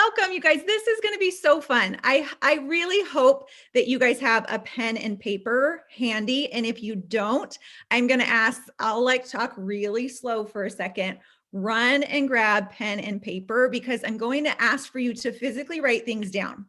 Welcome, you guys. This is going to be so fun. I really hope that you guys have a pen and paper handy. And if you don't, I'm going to ask, I'll talk really slow for a second. Run and grab pen and paper because I'm going to ask for you to physically write things down.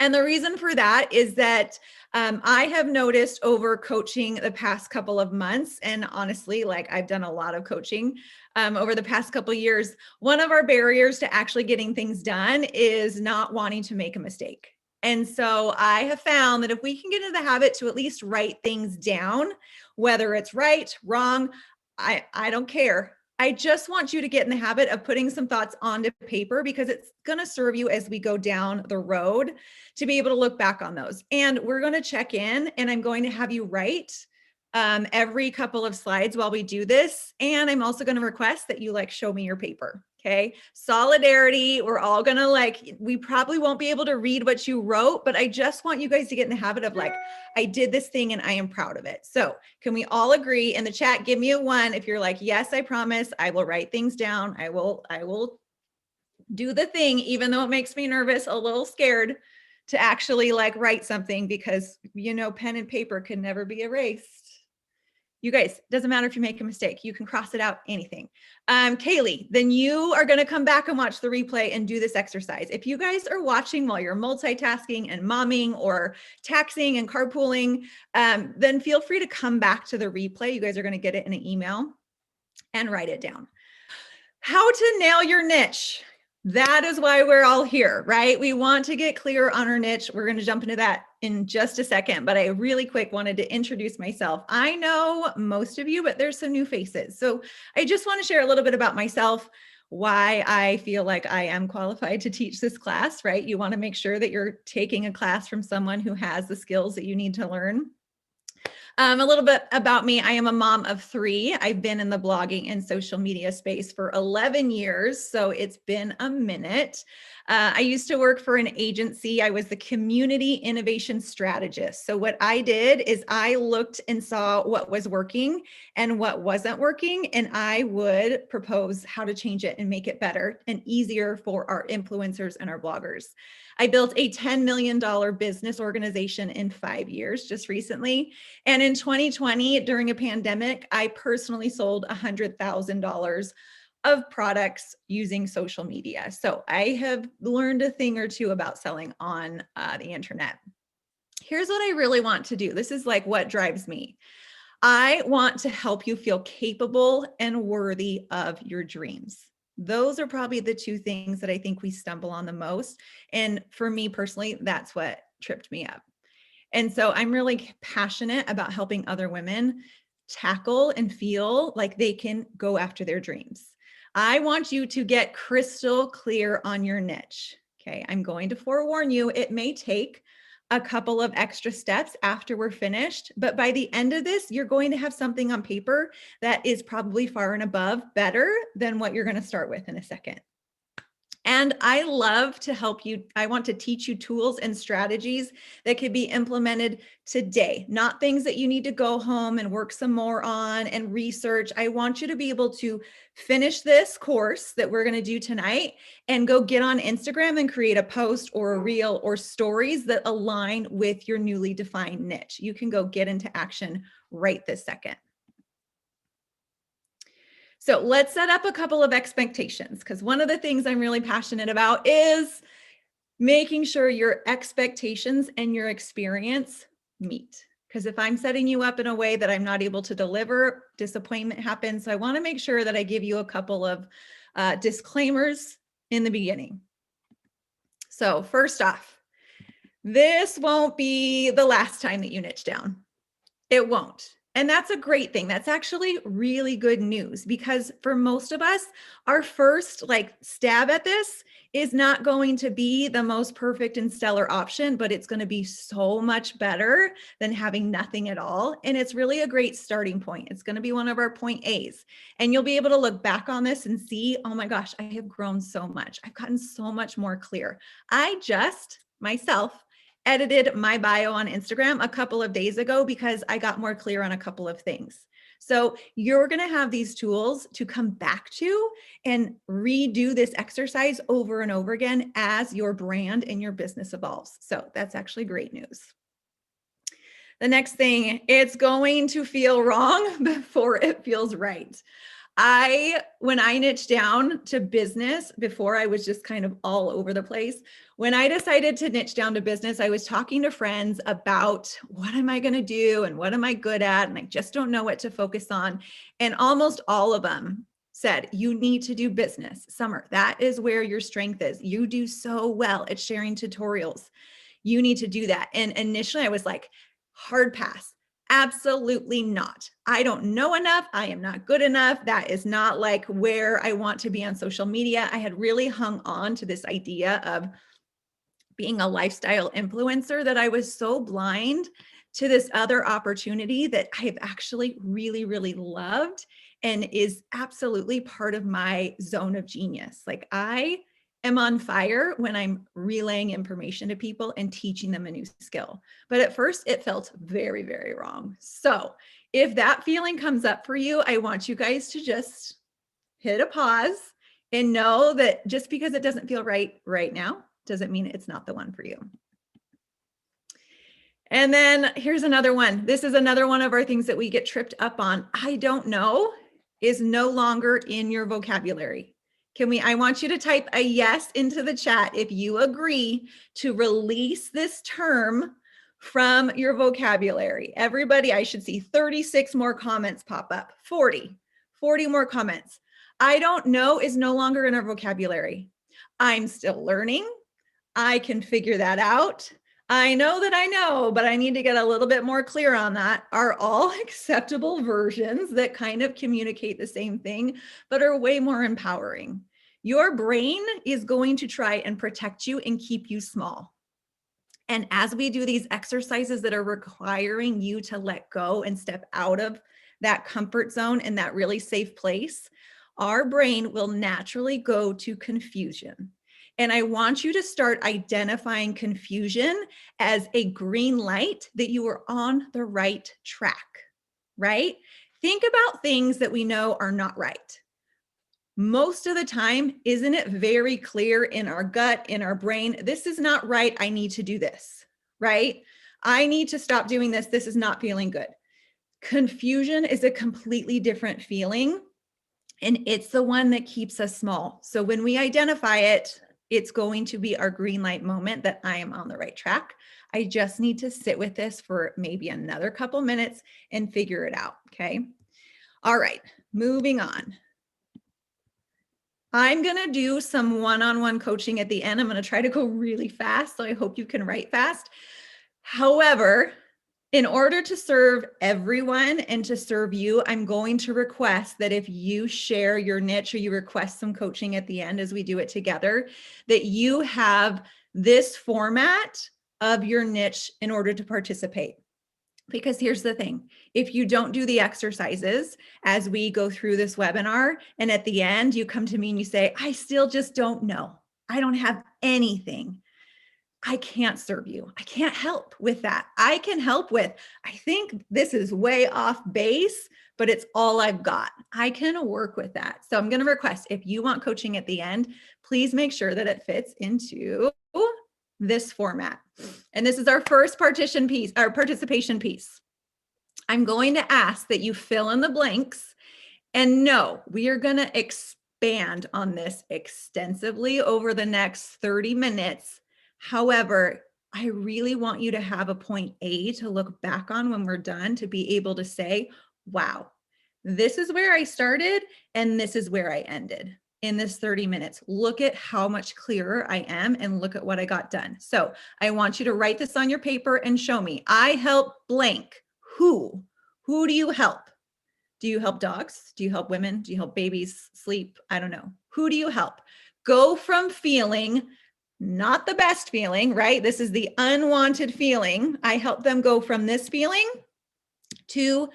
And the reason for that is that I have noticed over coaching the past couple of months, and honestly, I've done a lot of coaching over the past couple of years, one of our barriers to actually getting things done is not wanting to make a mistake. And so I have found that if we can get into the habit to at least write things down, whether it's right, wrong, I don't care. I just want you to get in the habit of putting some thoughts onto paper because it's going to serve you as we go down the road to be able to look back on those. And we're going to check in and I'm going to have you write every couple of slides while we do this. And I'm also going to request that you show me your paper. Okay. Solidarity. We're all going to we probably won't be able to read what you wrote, but I just want you guys to get in the habit of I did this thing and I am proud of it. So can we all agree in the chat? Give me a 1 if you're yes, I promise I will write things down. I will do the thing, even though it makes me nervous, a little scared to actually write something because pen and paper can never be erased. You guys, doesn't matter if you make a mistake, you can cross it out, anything. Kaylee, then you are going to come back and watch the replay and do this exercise. If you guys are watching while you're multitasking and momming or taxing and carpooling, then feel free to come back to the replay. You guys are going to get it in an email and write it down. How to nail your niche. That is why we're all here, right? We want to get clear on our niche. We're going to jump into that in just a second, but I really quick wanted to introduce myself. I know most of you, but there's some new faces. So I just want to share a little bit about myself, why I feel like I am qualified to teach this class, right? You want to make sure that you're taking a class from someone who has the skills that you need to learn. A little bit about me. I am a mom of 3. I've been in the blogging and social media space for 11 years, so it's been a minute. I used to work for an agency. I was the community innovation strategist. So what I did is I looked and saw what was working and what wasn't working, and I would propose how to change it and make it better and easier for our influencers and our bloggers. I built a $10 million business organization in 5 years just recently. And in 2020, during a pandemic, I personally sold $100,000 of products using social media. So I have learned a thing or two about selling on the internet. Here's what I really want to do. This is what drives me. I want to help you feel capable and worthy of your dreams. Those are probably the 2 things that I think we stumble on the most. And for me personally, that's what tripped me up. And so I'm really passionate about helping other women tackle and feel like they can go after their dreams. I want you to get crystal clear on your niche. Okay. I'm going to forewarn you, it may take a couple of extra steps after we're finished, but by the end of this, you're going to have something on paper that is probably far and above better than what you're going to start with in a second. And I love to help you. I want to teach you tools and strategies that could be implemented today, not things that you need to go home and work some more on and research. I want you to be able to finish this course that we're going to do tonight and go get on Instagram and create a post or a reel or stories that align with your newly defined niche. You can go get into action right this second. So let's set up a couple of expectations, because one of the things I'm really passionate about is making sure your expectations and your experience meet. Because if I'm setting you up in a way that I'm not able to deliver, disappointment happens. So I want to make sure that I give you a couple of disclaimers in the beginning. So first off, this won't be the last time that you niche down. It won't. And that's a great thing. That's actually really good news, because for most of us, our first stab at this is not going to be the most perfect and stellar option, but it's going to be so much better than having nothing at all. And it's really a great starting point. It's going to be one of our point A's. And you'll be able to look back on this and see, oh my gosh, I have grown so much. I've gotten so much more clear. I just myself edited my bio on Instagram a couple of days ago because I got more clear on a couple of things. So you're going to have these tools to come back to and redo this exercise over and over again as your brand and your business evolves. So that's actually great news. The next thing, it's going to feel wrong before it feels right. When I niched down to business, before I was just kind of all over the place, when I decided to niche down to business, I was talking to friends about what am I going to do and what am I good at? And I just don't know what to focus on. And almost all of them said, you need to do business, Summer. That is where your strength is. You do so well at sharing tutorials. You need to do that. And initially I was like, hard pass. Absolutely not. I don't know enough. I am not good enough. That is not like where I want to be on social media. I had really hung on to this idea of being a lifestyle influencer that I was so blind to this other opportunity that I've actually really, really loved and is absolutely part of my zone of genius. Like I am on fire when I'm relaying information to people and teaching them a new skill. But at first it felt very, very wrong. So if that feeling comes up for you, I want you guys to just hit a pause and know that just because it doesn't feel right now, doesn't mean it's not the one for you. And then here's another one. This is another one of our things that we get tripped up on. I don't know is no longer in your vocabulary. I want you to type a yes into the chat if you agree to release this term from your vocabulary. Everybody, I should see 36 more comments pop up, 40 more comments. I don't know is no longer in our vocabulary. I'm still learning. I can figure that out. I know that I know, but I need to get a little bit more clear on that, are all acceptable versions that kind of communicate the same thing, but are way more empowering. Your brain is going to try and protect you and keep you small. And as we do these exercises that are requiring you to let go and step out of that comfort zone and that really safe place, our brain will naturally go to confusion. And I want you to start identifying confusion as a green light that you are on the right track, right? Think about things that we know are not right. Most of the time, isn't it very clear in our gut, in our brain, this is not right, I need to do this, right? I need to stop doing this, this is not feeling good. Confusion is a completely different feeling, and it's the one that keeps us small. So when we identify it, it's going to be our green light moment that I am on the right track. I just need to sit with this for maybe another couple minutes and figure it out, okay? All right, moving on. I'm going to do some one-on-one coaching at the end. I'm going to try to go really fast, so I hope you can write fast. However, in order to serve everyone and to serve you, I'm going to request that if you share your niche or you request some coaching at the end as we do it together, that you have this format of your niche in order to participate. Because here's the thing, if you don't do the exercises as we go through this webinar, and at the end you come to me and you say, I still just don't know, I don't have anything, I can't serve you. I can't help with that. I can help with, I think this is way off base, but it's all I've got. I can work with that. So I'm going to request, if you want coaching at the end, please make sure that it fits into this format. And this is our first participation piece. I'm going to ask that you fill in the blanks, and no, we are going to expand on this extensively over the next 30 minutes. However, I really want you to have a point A to look back on when we're done, to be able to say, wow, this is where I started and this is where I ended in this 30 minutes. Look at how much clearer I am and look at what I got done. So I want you to write this on your paper and show me. I help blank. Who? Who do you help? Do you help dogs? Do you help women? Do you help babies sleep? I don't know. Who do you help? Go from feeling not the best feeling, right? This is the unwanted feeling. I help them go from this feeling to,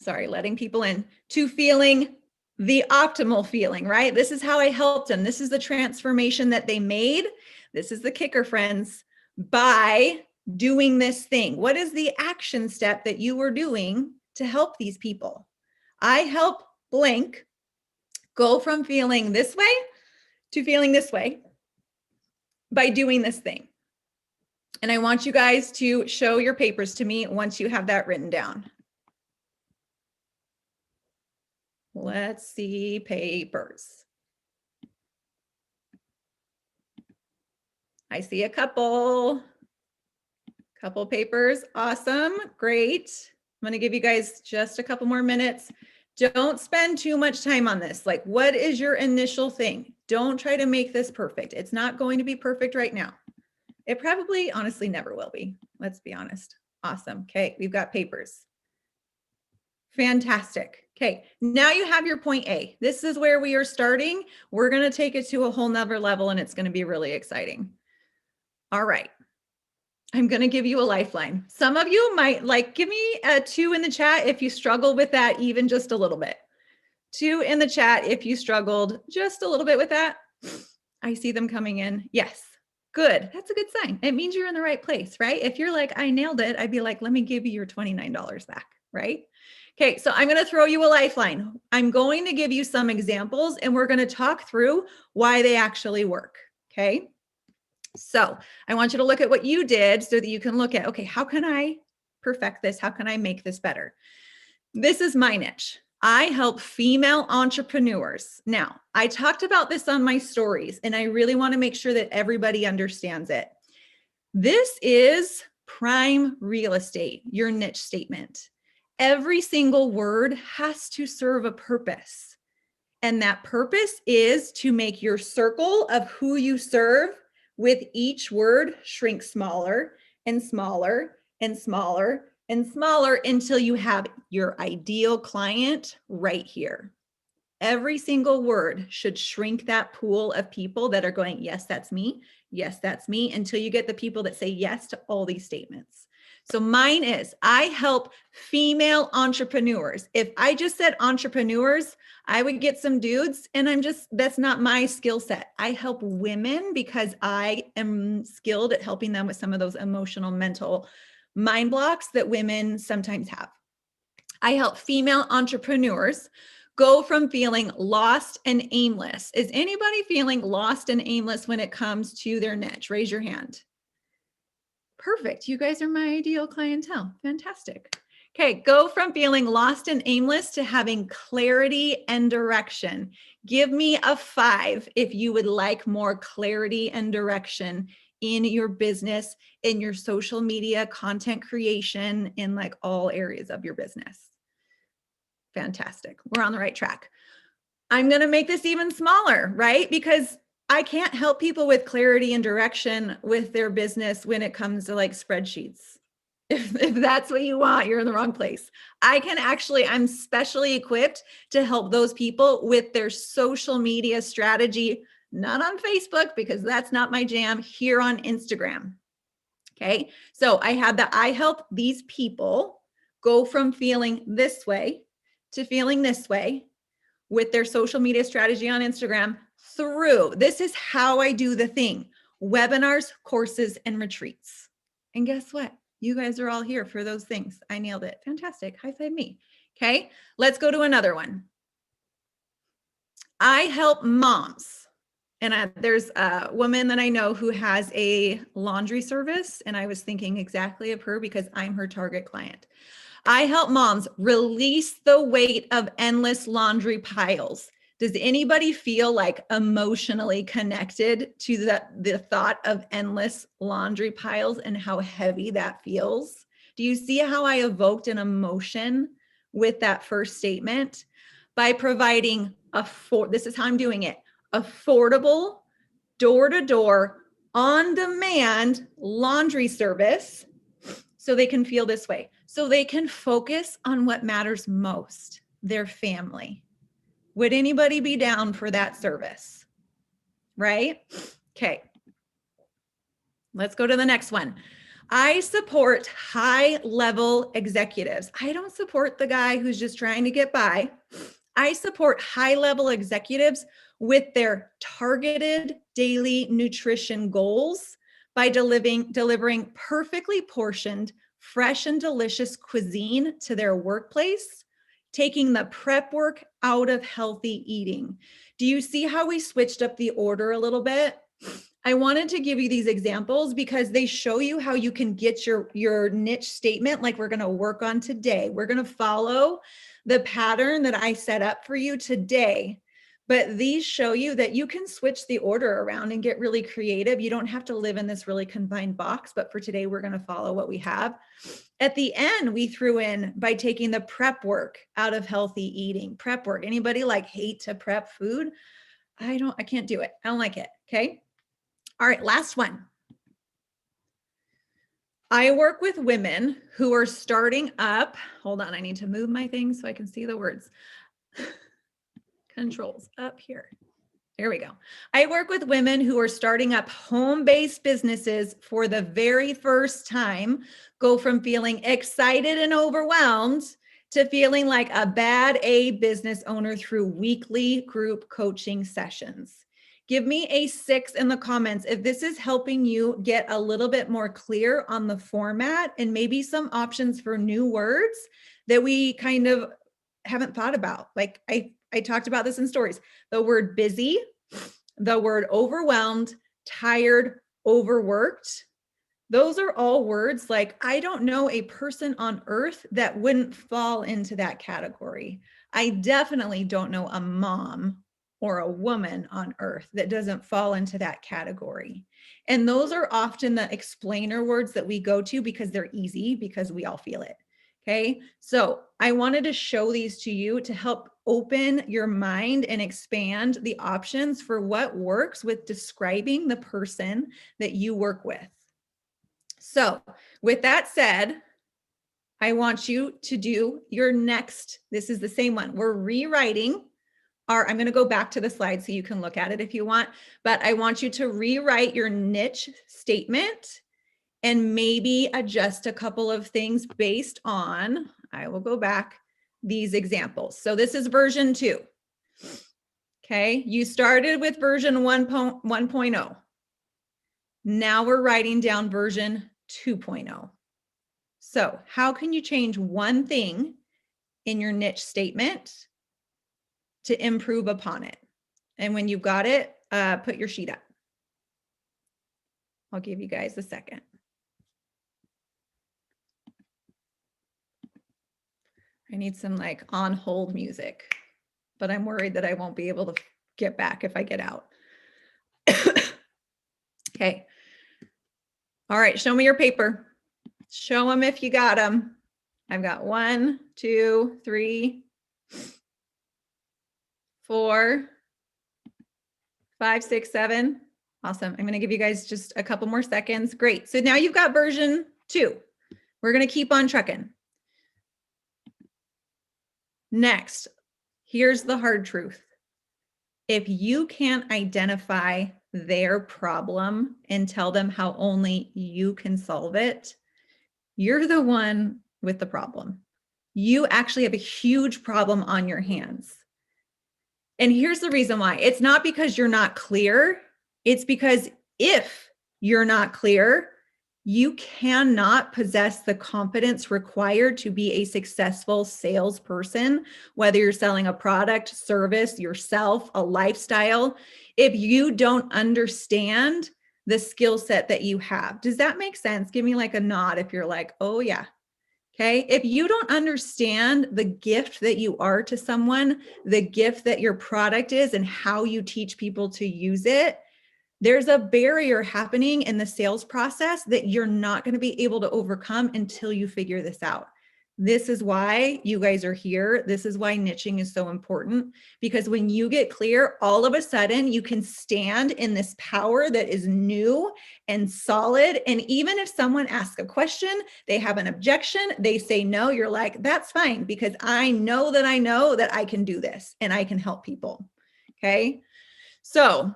letting people in, to feeling the optimal feeling, right? This is how I helped them. This is the transformation that they made. This is the kicker, friends, by doing this thing. What is the action step that you were doing to help these people. I help blank go from feeling this way to feeling this way by doing this thing. And I want you guys to show your papers to me once you have that written down. Let's see papers. I see a couple papers. Awesome. Great. I'm going to give you guys just a couple more minutes. Don't spend too much time on this. Like, what is your initial thing? Don't try to make this perfect. It's not going to be perfect right now. It probably, honestly, never will be. Let's be honest. Awesome. Okay, we've got papers. Fantastic. Okay, now you have your point A. This is where we are starting. We're going to take it to a whole nother level, and it's going to be really exciting. All right. I'm going to give you a lifeline. Some of you might give me a 2 in the chat if you struggle with that even just a little bit. 2 in the chat if you struggled just a little bit with that. I see them coming in. Yes. Good. That's a good sign. It means you're in the right place, right? If you're like, I nailed it, I'd be like, let me give you your $29 back, right? Okay, so I'm going to throw you a lifeline. I'm going to give you some examples and we're going to talk through why they actually work, okay? So I want you to look at what you did so that you can look at, okay, how can I perfect this? How can I make this better? This is my niche. I help female entrepreneurs. Now, I talked about this on my stories, and I really want to make sure that everybody understands it. This is prime real estate, your niche statement. Every single word has to serve a purpose. And that purpose is to make your circle of who you serve with each word shrink smaller and smaller and smaller and smaller until you have your ideal client right here. Every single word should shrink that pool of people that are going, yes, that's me. Yes, that's me, until you get the people that say yes to all these statements. So mine is, I help female entrepreneurs. If I just said entrepreneurs, I would get some dudes, and that's not my skill set. I help women because I am skilled at helping them with some of those emotional, mental mind blocks that women sometimes have. I help female entrepreneurs go from feeling lost and aimless. Is anybody feeling lost and aimless when it comes to their niche? Raise your hand. Perfect. You guys are my ideal clientele. Fantastic. Okay, go from feeling lost and aimless to having clarity and direction. Give me a 5 if you would like more clarity and direction in your business, in your social media, content creation, in like all areas of your business. Fantastic. We're on the right track. I'm going to make this even smaller, right? Because I can't help people with clarity and direction with their business when it comes to like spreadsheets. If that's what you want, you're in the wrong place. I'm specially equipped to help those people with their social media strategy, not on Facebook because that's not my jam, here on Instagram. Okay. So I help these people go from feeling this way to feeling this way with their social media strategy on Instagram through, this is how I do the thing, webinars, courses, and retreats. And guess what? You guys are all here for those things. I nailed it. Fantastic. High five me. Okay. Let's go to another one. I help moms. And there's a woman that I know who has a laundry service. And I was thinking exactly of her because I'm her target client. I help moms release the weight of endless laundry piles. Does anybody feel like emotionally connected to the thought of endless laundry piles and how heavy that feels? Do you see how I evoked an emotion with that first statement? By providing this is how I'm doing it, affordable, door-to-door, on-demand laundry service so they can feel this way. So they can focus on what matters most, their family. Would anybody be down for that service? Right? Okay. Let's go to the next one. I support high-level executives. I don't support the guy who's just trying to get by. I support high-level executives with their targeted daily nutrition goals by delivering perfectly portioned, fresh and delicious cuisine to their workplace, taking the prep work out of healthy eating. Do you see how we switched up the order a little bit? I wanted to give you these examples because they show you how you can get your niche statement like we're going to work on today. We're going to follow the pattern that I set up for you today. But these show you that you can switch the order around and get really creative. You don't have to live in this really confined box, but for today, we're going to follow what we have. At the end, we threw in by taking the prep work out of healthy eating. Prep work. Anybody like hate to prep food? I can't do it. I don't like it. Okay. All right. Last one. I work with women who are starting up. Hold on. I need to move my thing so I can see the words. Controls up here. There we go. I work with women who are starting up home-based businesses for the very first time, go from feeling excited and overwhelmed to feeling like a bad A business owner through weekly group coaching sessions. Give me a 6 in the comments if this is helping you get a little bit more clear on the format and maybe some options for new words that we kind of haven't thought about. Like I talked about this in stories. The word busy, the word overwhelmed, tired, overworked. Those are all words like I don't know a person on earth that wouldn't fall into that category. I definitely don't know a mom or a woman on earth that doesn't fall into that category. And those are often the explainer words that we go to because they're easy, because we all feel it. Okay, so I wanted to show these to you to help open your mind and expand the options for what works with describing the person that you work with. So with that said, I want you to do your next, this is the same one. We're rewriting I'm going to go back to the slide so you can look at it if you want, but I want you to rewrite your niche statement and maybe adjust a couple of things based on, I will go back, these examples. So this is version 2. Okay, you started with version 1.0. Now we're writing down version 2.0. So how can you change one thing in your niche statement to improve upon it? And when you've got it, put your sheet up. I'll give you guys a second. I need some like on hold music, but I'm worried that I won't be able to get back if I get out. Okay. All right. Show me your paper. Show them if you got them. I've got 1, 2, 3, 4, 5, 6, 7. Awesome. I'm going to give you guys just a couple more seconds. Great. So now you've got version 2. We're going to keep on trucking. Next, here's the hard truth. If you can't identify their problem and tell them how only you can solve it, you're the one with the problem. You actually have a huge problem on your hands. And here's the reason why. It's not because you're not clear. It's because if you're not clear, you cannot possess the confidence required to be a successful salesperson, whether you're selling a product, service, yourself, a lifestyle, if you don't understand the skill set that you have. Does that make sense? Give me like a nod if you're like, oh yeah. Okay. If you don't understand the gift that you are to someone, the gift that your product is and how you teach people to use it, there's a barrier happening in the sales process that you're not going to be able to overcome until you figure this out. This is why you guys are here. This is why niching is so important, because when you get clear, all of a sudden you can stand in this power that is new and solid. And even if someone asks a question, they have an objection, they say no, you're like, that's fine, because I know that I can do this and I can help people. Okay. So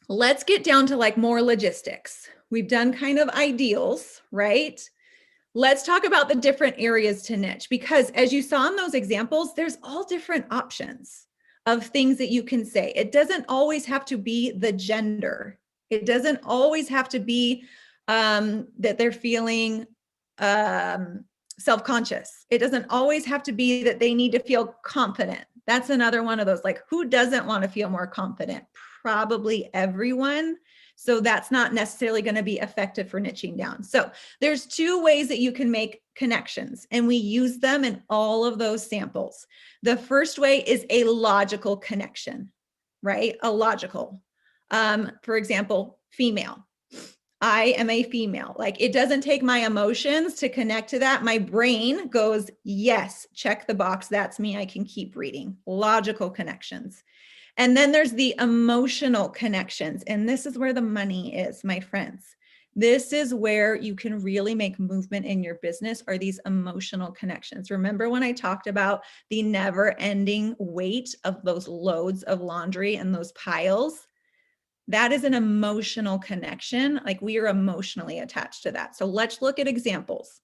let's get down to like more logistics. We've done kind of ideals, right? Let's talk about the different areas to niche, because as you saw in those examples, there's all different options of things that you can say. It doesn't always have to be the gender. It doesn't always have to be that they're feeling self-conscious. It doesn't always have to be that they need to feel confident. That's another one of those, like, who doesn't want to feel more confident? Probably everyone. So that's not necessarily going to be effective for niching down. So there's two ways that you can make connections, and we use them in all of those samples. The first way is a logical connection, right? A logical. For example, female. I am a female. Like, it doesn't take my emotions to connect to that. My brain goes, yes, check the box. That's me. I can keep reading. Logical connections. And then there's the emotional connections. And this is where the money is, my friends. This is where you can really make movement in your business, are these emotional connections. Remember when I talked about the never ending weight of those loads of laundry and those piles? That is an emotional connection. Like, we are emotionally attached to that. So let's look at examples.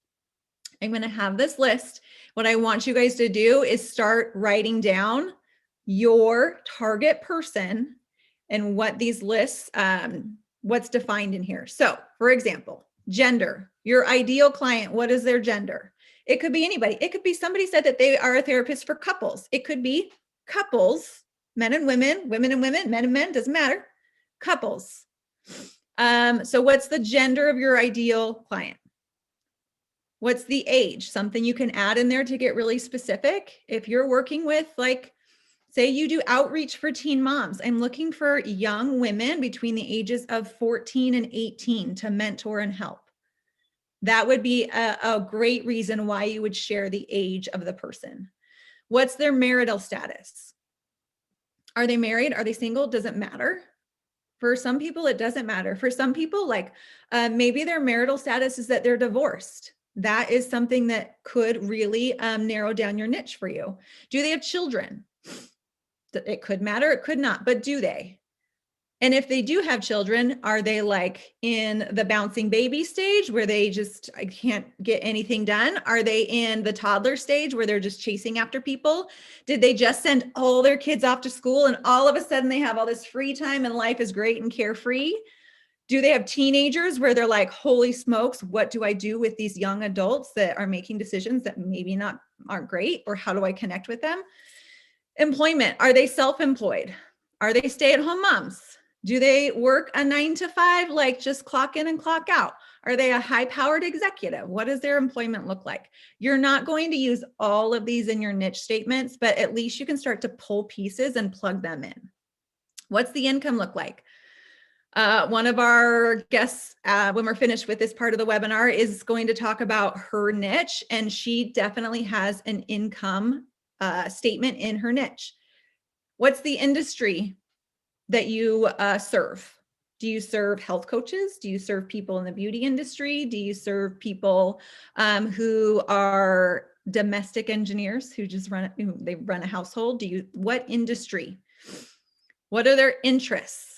I'm going to have this list. What I want you guys to do is start writing down your target person and what these lists, what's defined in here. So for example, gender, your ideal client, what is their gender? It could be anybody. It could be somebody said that they are a therapist for couples. It could be couples, men and women, women and women, men and men, doesn't matter. Couples. So what's the gender of your ideal client? What's the age? Something you can add in there to get really specific. If you're working with, like, say you do outreach for teen moms, I'm looking for young women between the ages of 14 and 18 to mentor and help. That would be a great reason why you would share the age of the person. What's their marital status? Are they married? Are they single? Doesn't matter. For some people, it doesn't matter. For some people, like maybe their marital status is that they're divorced. That is something that could really narrow down your niche for you. Do they have children? It could matter, it could not, but do they? And if they do have children, are they like in the bouncing baby stage where they just, I can't get anything done? Are they in the toddler stage where they're just chasing after people? Did they just send all their kids off to school and all of a sudden they have all this free time and life is great and carefree? Do they have teenagers where they're like, holy smokes, what do I do with these young adults that are making decisions that maybe aren't great? Or how do I connect with them? Employment, are they self-employed? Are they stay-at-home moms? Do they work a 9 to 5, like just clock in and clock out? Are they a high-powered executive? What does their employment look like? You're not going to use all of these in your niche statements, but at least you can start to pull pieces and plug them in. What's the income look like? One of our guests, when we're finished with this part of the webinar, is going to talk about her niche, and she definitely has an income statement in her niche. What's the industry that you serve? Do you serve health coaches? Do you serve people in the beauty industry? Do you serve people who are domestic engineers who just run a household? What industry? What are their interests?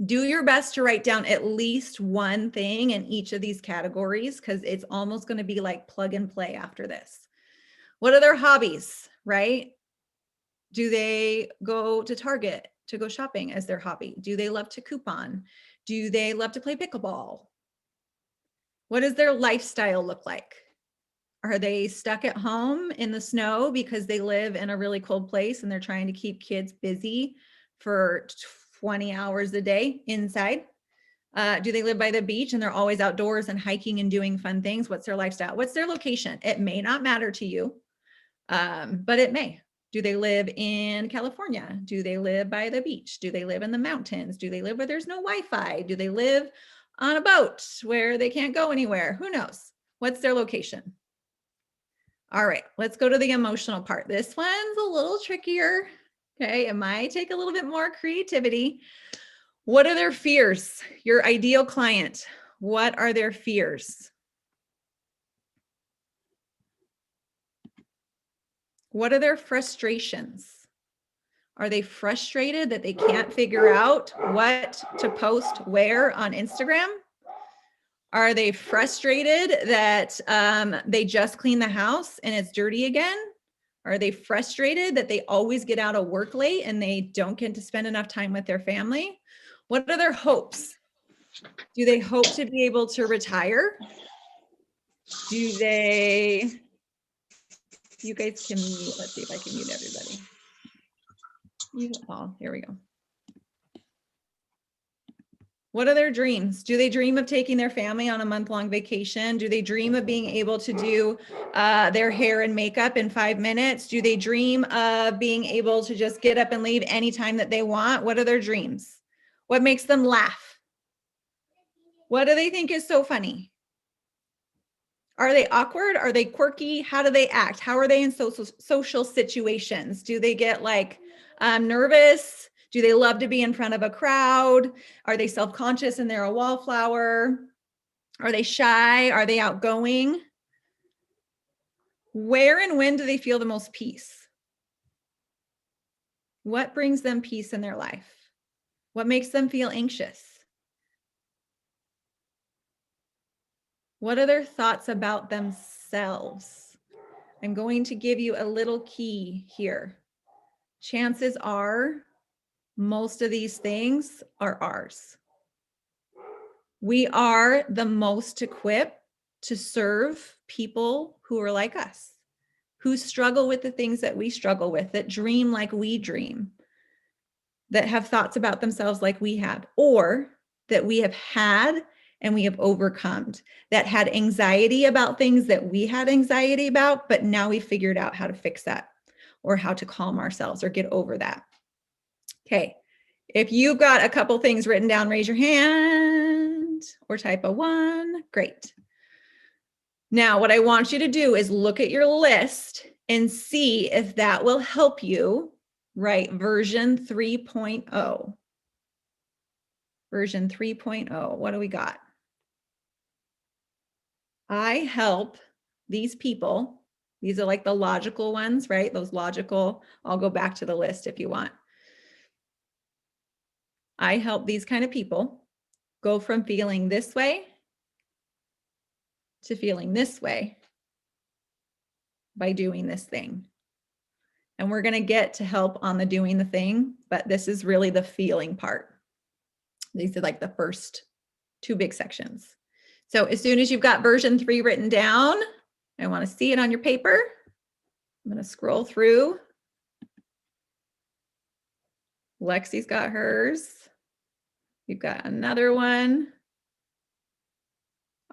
Do your best to write down at least one thing in each of these categories, because it's almost going to be like plug and play after this. What are their hobbies, right? Do they go to Target to go shopping as their hobby? Do they love to coupon? Do they love to play pickleball? What does their lifestyle look like? Are they stuck at home in the snow because they live in a really cold place and they're trying to keep kids busy for 20 hours a day inside? Do they live by the beach and they're always outdoors and hiking and doing fun things? What's their lifestyle? What's their location? It may not matter to you, but it may. Do they live in California? Do they live by the beach? Do they live in the mountains? Do they live where there's no Wi-Fi? Do they live on a boat where they can't go anywhere? Who knows? What's their location? All right, let's go to the emotional part. This one's a little trickier. Okay, it might take a little bit more creativity. What are their fears? Your ideal client, what are their fears? What are their frustrations? Are they frustrated that they can't figure out what to post where on Instagram? Are they frustrated that they just cleaned the house and it's dirty again? Are they frustrated that they always get out of work late and they don't get to spend enough time with their family? What are their hopes? Do they hope to be able to retire? Do they, you guys can mute, let's see if I can mute everybody. Oh, here we go. What are their dreams? Do they dream of taking their family on a month-long vacation? Do they dream of being able to do their hair and makeup in 5 minutes? Do they dream of being able to just get up and leave anytime that they want? What are their dreams? What makes them laugh? What do they think is so funny? Are they awkward? Are they quirky? How do they act? How are they in social situations? Do they get like nervous? Do they love to be in front of a crowd? Are they self-conscious and they're a wallflower? Are they shy? Are they outgoing? Where and when do they feel the most peace? What brings them peace in their life? What makes them feel anxious? What are their thoughts about themselves? I'm going to give you a little key here. Chances are most of these things are ours. We are the most equipped to serve people who are like us, who struggle with the things that we struggle with, that dream like we dream, that have thoughts about themselves like we have, or that we have had and we have overcome, that had anxiety about things that we had anxiety about, but now we figured out how to fix that or how to calm ourselves or get over that. Okay. If you've got a couple things written down, raise your hand or type a 1. Great. Now, what I want you to do is look at your list and see if that will help you write version 3.0. Version 3.0. What do we got? I help these people. These are like the logical ones, right? Those logical. I'll go back to the list if you want. I help these kind of people go from feeling this way to feeling this way by doing this thing. And we're going to get to help on the doing the thing, but this is really the feeling part. These are like the first 2 big sections. So as soon as you've got version 3 written down, I want to see it on your paper. I'm going to scroll through. Lexi's got hers. You've got another one.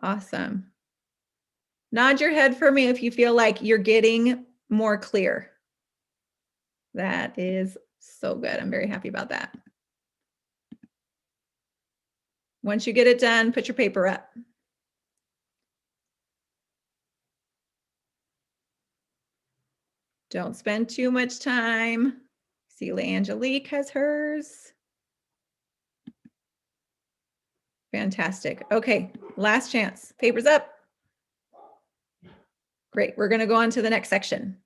Awesome. Nod your head for me if you feel like you're getting more clear. That is so good. I'm very happy about that. Once you get it done, put your paper up. Don't spend too much time. Celia Angelique has hers. Fantastic. Okay, last chance. Paper's up. Great. We're going to go on to the next section.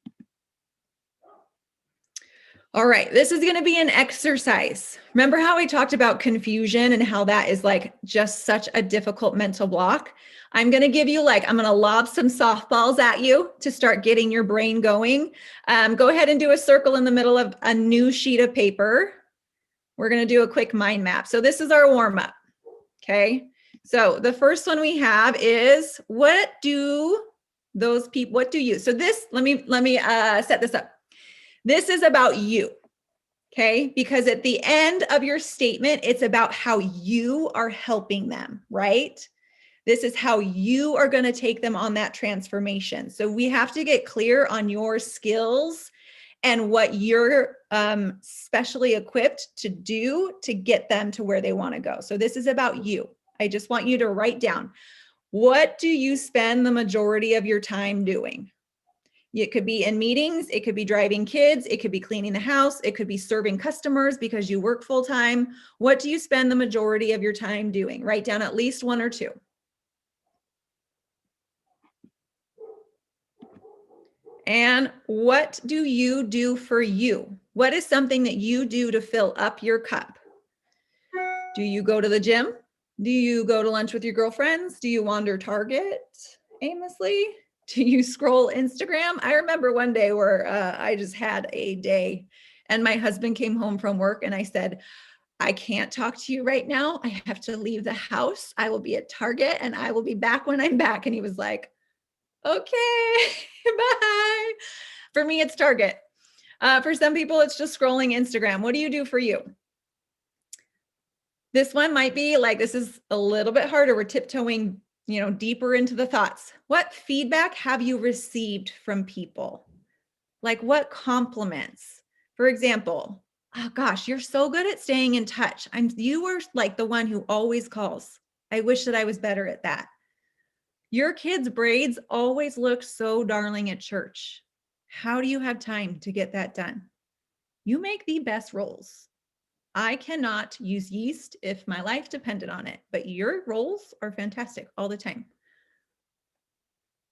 All right, this is going to be an exercise. Remember how I talked about confusion and how that is like just such a difficult mental block? I'm going to give you I'm going to lob some softballs at you to start getting your brain going. Go ahead and do a circle in the middle of a new sheet of paper. We're going to do a quick mind map. So this is our warm up. Okay. So the first one we have is, what do those people, what do you? So this, let me set this up. This is about you, okay? Because at the end of your statement, it's about how you are helping them, right? This is how you are going to take them on that transformation. So we have to get clear on your skills and what you're specially equipped to do to get them to where they want to go. So this is about you. I just want you to write down, what do you spend the majority of your time doing? It could be in meetings, it could be driving kids, it could be cleaning the house, it could be serving customers because you work full time. What do you spend the majority of your time doing? Write down at least 1 or 2. And what do you do for you? What is something that you do to fill up your cup? Do you go to the gym? Do you go to lunch with your girlfriends? Do you wander Target aimlessly? Do you scroll Instagram? I remember one day where I just had a day and my husband came home from work and I said, I can't talk to you right now. I have to leave the house. I will be at Target and I will be back when I'm back. And he was like, Okay, bye. For me, it's Target. For some people, it's just scrolling Instagram. What do you do for you? This one might be like, this is a little bit harder. We're tiptoeing, deeper into the thoughts. What feedback have you received from people? Like what compliments? For example, oh gosh, you're so good at staying in touch. You were like the one who always calls. I wish that I was better at that. Your kids' braids always look so darling at church. How do you have time to get that done? You make the best rolls. I cannot use yeast if my life depended on it, but your rolls are fantastic all the time.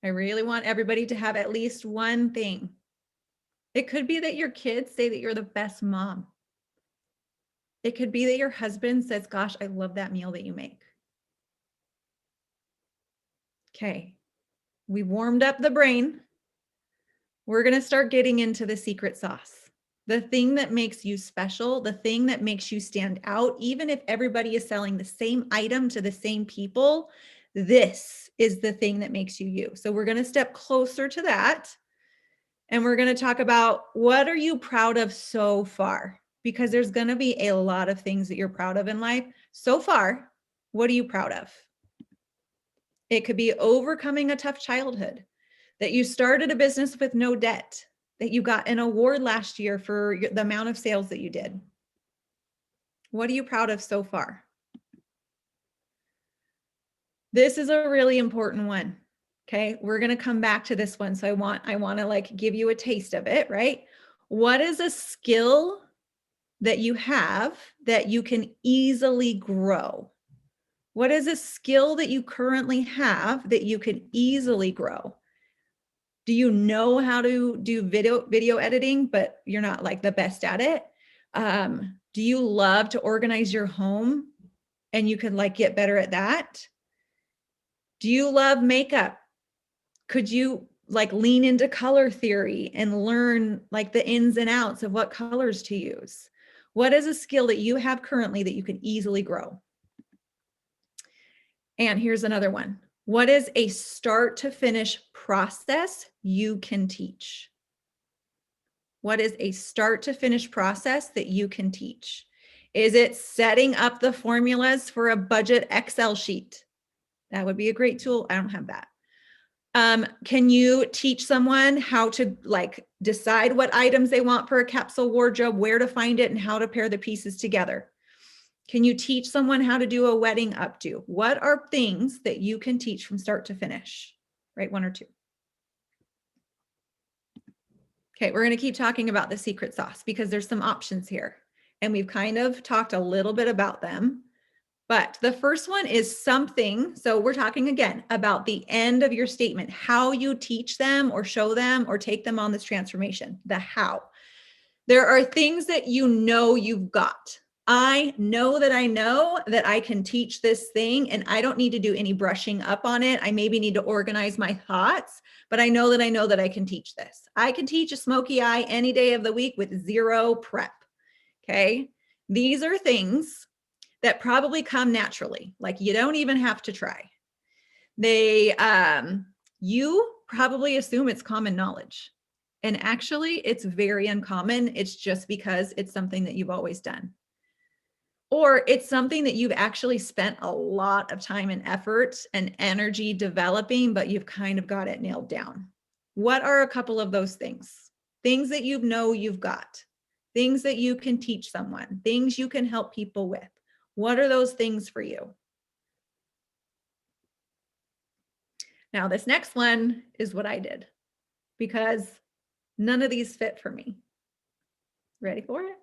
I really want everybody to have at least one thing. It could be that your kids say that you're the best mom. It could be that your husband says, gosh, I love that meal that you make. Okay, we warmed up the brain. We're going to start getting into the secret sauce. The thing that makes you special, the thing that makes you stand out, even if everybody is selling the same item to the same people, this is the thing that makes you you. So we're going to step closer to that. And we're going to talk about what are you proud of so far? Because there's going to be a lot of things that you're proud of in life. So far, what are you proud of? It could be overcoming a tough childhood, that you started a business with no debt, that you got an award last year for the amount of sales that you did. What are you proud of so far? This is a really important one. Okay, we're going to come back to this one. So I want to like give you a taste of it, right? What is a skill that you have that you can easily grow? What is a skill that you currently have that you can easily grow? Do you know how to do video editing, but you're not like the best at it? Do you love to organize your home and you could like get better at that? Do you love makeup? Could you like lean into color theory and learn like the ins and outs of what colors to use? What is a skill that you have currently that you can easily grow? And here's another one. What is a start to finish process you can teach? What is a start to finish process that you can teach? Is it setting up the formulas for a budget Excel sheet? That would be a great tool. I don't have that. Can you teach someone how to like decide what items they want for a capsule wardrobe, where to find it, and how to pair the pieces together? Can you teach someone how to do a wedding updo? What are things that you can teach from start to finish? Right, one or two. Okay, we're going to keep talking about the secret sauce because there's some options here. And we've kind of talked a little bit about them. But the first one is something. So we're talking again about the end of your statement, how you teach them or show them or take them on this transformation, the how. There are things that you know you've got. I know that I can teach this thing and I don't need to do any brushing up on it. I maybe need to organize my thoughts, but I know that I can teach this. I can teach a smoky eye any day of the week with zero prep. Okay. These are things that probably come naturally. Like you don't even have to try. You probably assume it's common knowledge. And actually it's very uncommon. It's just because it's something that you've always done. Or it's something that you've actually spent a lot of time and effort and energy developing, but you've kind of got it nailed down. What are a couple of those things? Things that you know you've got, things that you can teach someone, things you can help people with. What are those things for you? Now, this next one is what I did because none of these fit for me. Ready for it?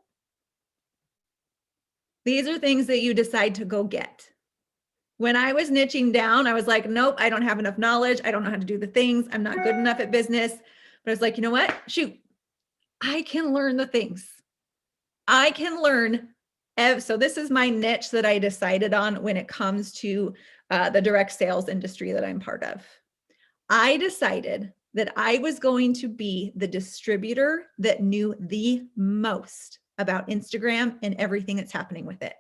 These are things that you decide to go get. When I was niching down, I was like, nope, I don't have enough knowledge. I don't know how to do the things. I'm not good enough at business. But I was like, you know what? Shoot, I can learn the things. I can learn. So this is my niche that I decided on when it comes to the direct sales industry that I'm part of. I decided that I was going to be the distributor that knew the most about Instagram and everything that's happening with it.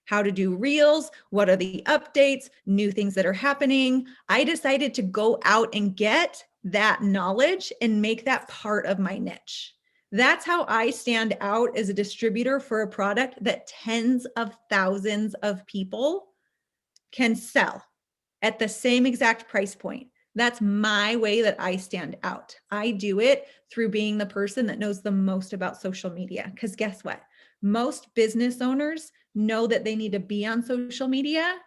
how to do reels, what are the updates, new things that are happening. I decided to go out and get that knowledge and make that part of my niche. That's how I stand out as a distributor for a product that tens of thousands of people can sell at the same exact price point. That's my way that I stand out. I do it through being the person that knows the most about social media. Because guess what? Most business owners know that they need to be on social media,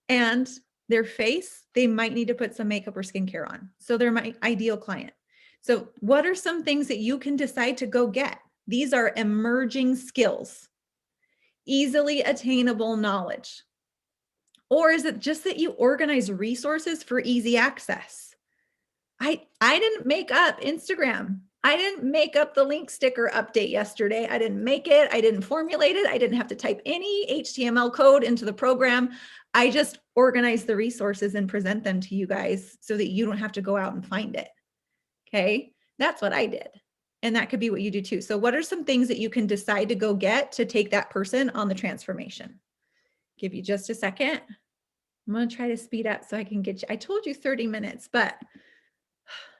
and their face, they might need to put some makeup or skincare on. So they're my ideal client. So what are some things that you can decide to go get? These are emerging skills, easily attainable knowledge. Or is it just that you organize resources for easy access? I didn't make up Instagram. I didn't make up the link sticker update yesterday. I didn't make it. I didn't formulate it. I didn't have to type any HTML code into the program. I just organize the resources and present them to you guys so that you don't have to go out and find it. Okay, that's what I did. And that could be what you do too. So what are some things that you can decide to go get to take that person on the transformation? Give you just a second. I'm going to try to speed up so I can get you. I told you 30 minutes, but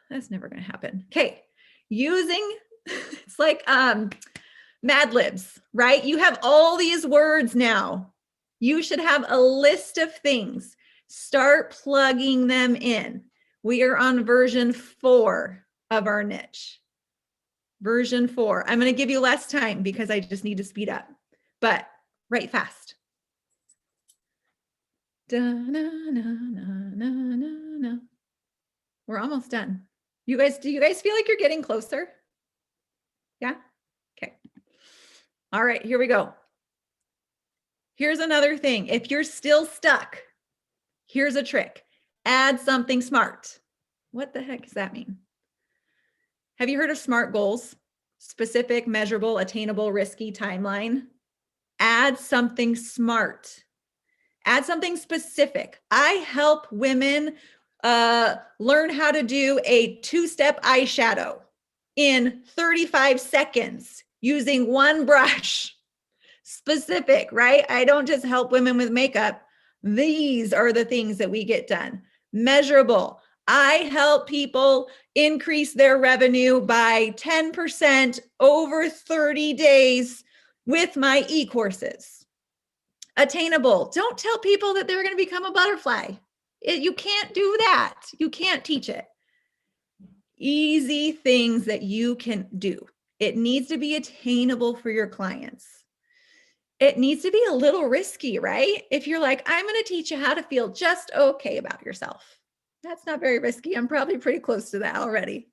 that's never going to happen. Okay. Using, it's like Mad Libs, right? You have all these words now. You should have a list of things. Start plugging them in. We are on version 4 of our niche. Version 4. I'm going to give you less time because I just need to speed up, but write fast. Da, na, na, na, na, na, na. We're almost done. Do you guys feel like you're getting closer? Yeah? Okay. All right, here we go. Here's another thing. If you're still stuck, here's a trick. Add something smart. What the heck does that mean? Have you heard of SMART goals? Specific, measurable, attainable, risky, timeline. Add something smart. Add something specific. I help women learn how to do a 2-step eyeshadow in 35 seconds using one brush. Specific, right? I don't just help women with makeup. These are the things that we get done. Measurable. I help people increase their revenue by 10% over 30 days with my e-courses. Attainable. Don't tell people that they're going to become a butterfly. You can't do that. You can't teach it. Easy things that you can do. It needs to be attainable for your clients. It needs to be a little risky, right? If you're like, I'm going to teach you how to feel just okay about yourself. That's not very risky. I'm probably pretty close to that already,